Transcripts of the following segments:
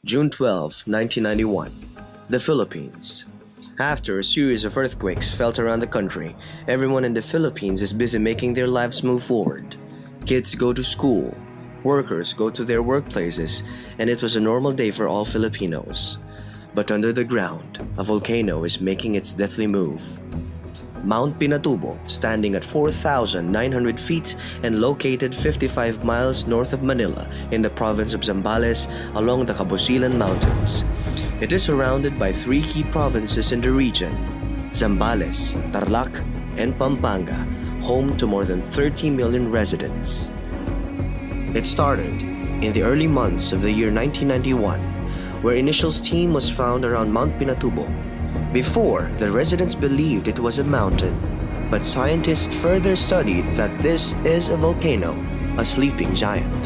June 12, 1991. The Philippines. After a series of earthquakes felt around the country, everyone in the Philippines is busy making their lives move forward. Kids go to school, workers go to their workplaces, and it was a normal day for all Filipinos. But under the ground, a volcano is making its deathly move. Mount Pinatubo, standing at 4,900 feet and located 55 miles north of Manila in the province of Zambales along the Cabosilan Mountains. It is surrounded by three key provinces in the region: Zambales, Tarlac, and Pampanga, home to more than 30 million residents. It started in the early months of the year 1991, where initial steam was found around Mount Pinatubo. Before, the residents believed it was a mountain, but scientists further studied that this is a volcano, a sleeping giant.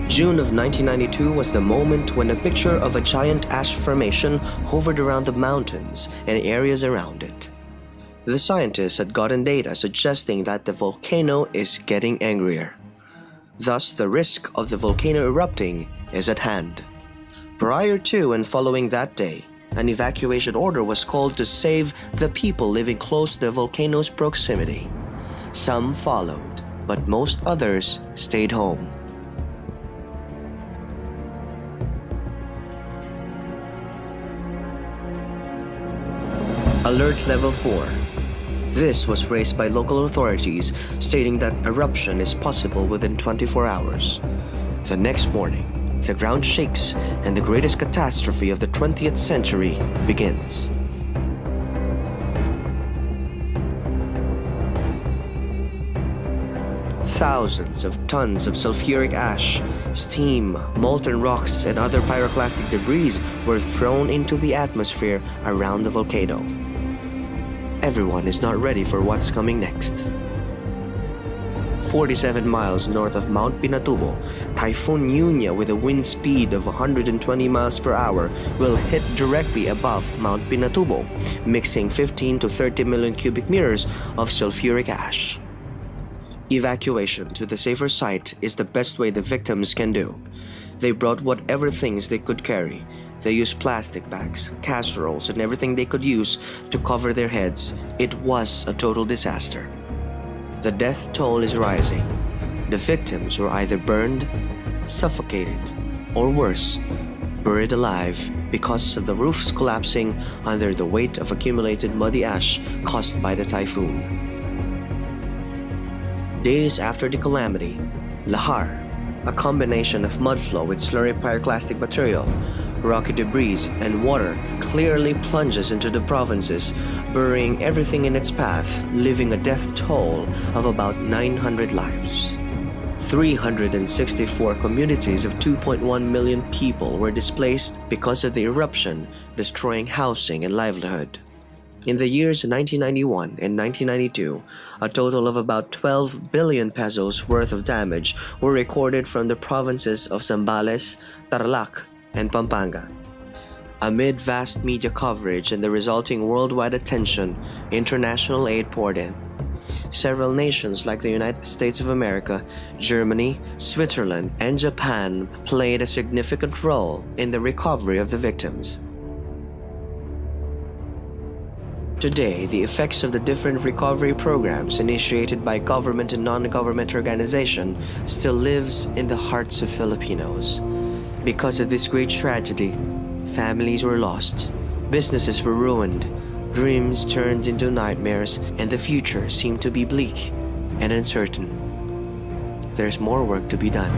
June of 1992 was the moment when a picture of a giant ash formation hovered around the mountains and areas around it. The scientists had gotten data suggesting that the volcano is getting angrier. Thus, the risk of the volcano erupting is at hand. Prior to and following that day, an evacuation order was called to save the people living close to the volcano's proximity. Some followed, but most others stayed home. Alert Level 4. This was raised by local authorities, stating that eruption is possible within 24 hours. The next morning, the ground shakes and the greatest catastrophe of the 20th century begins. Thousands of tons of sulfuric ash, steam, molten rocks, and other pyroclastic debris were thrown into the atmosphere around the volcano. Everyone is not ready for what's coming next. 47 miles north of Mount Pinatubo, Typhoon Nunya with a wind speed of 120 miles per hour will hit directly above Mount Pinatubo, mixing 15 to 30 million cubic meters of sulfuric ash. Evacuation to the safer site is the best way the victims can do. They brought whatever things they could carry. They used plastic bags, casseroles, and everything they could use to cover their heads. It was a total disaster. The death toll is rising. The victims were either burned, suffocated, or worse, buried alive because of the roofs collapsing under the weight of accumulated muddy ash caused by the typhoon. Days after the calamity, lahar, a combination of mudflow with slurry pyroclastic material, rocky debris, and water, clearly plunges into the provinces, burying everything in its path, leaving a death toll of about 900 lives. 364 communities of 2.1 million people were displaced because of the eruption, destroying housing and livelihood. In the years 1991 and 1992, a total of about 12 billion pesos worth of damage were recorded from the provinces of Zambales, Tarlac, and Pampanga. Amid vast media coverage and the resulting worldwide attention, international aid poured in. Several nations like the United States of America, Germany, Switzerland, and Japan played a significant role in the recovery of the victims. Today, the effects of the different recovery programs initiated by government and non-government organizations still lives in the hearts of Filipinos. Because of this great tragedy, families were lost, businesses were ruined, dreams turned into nightmares, and the future seemed to be bleak and uncertain. There's more work to be done.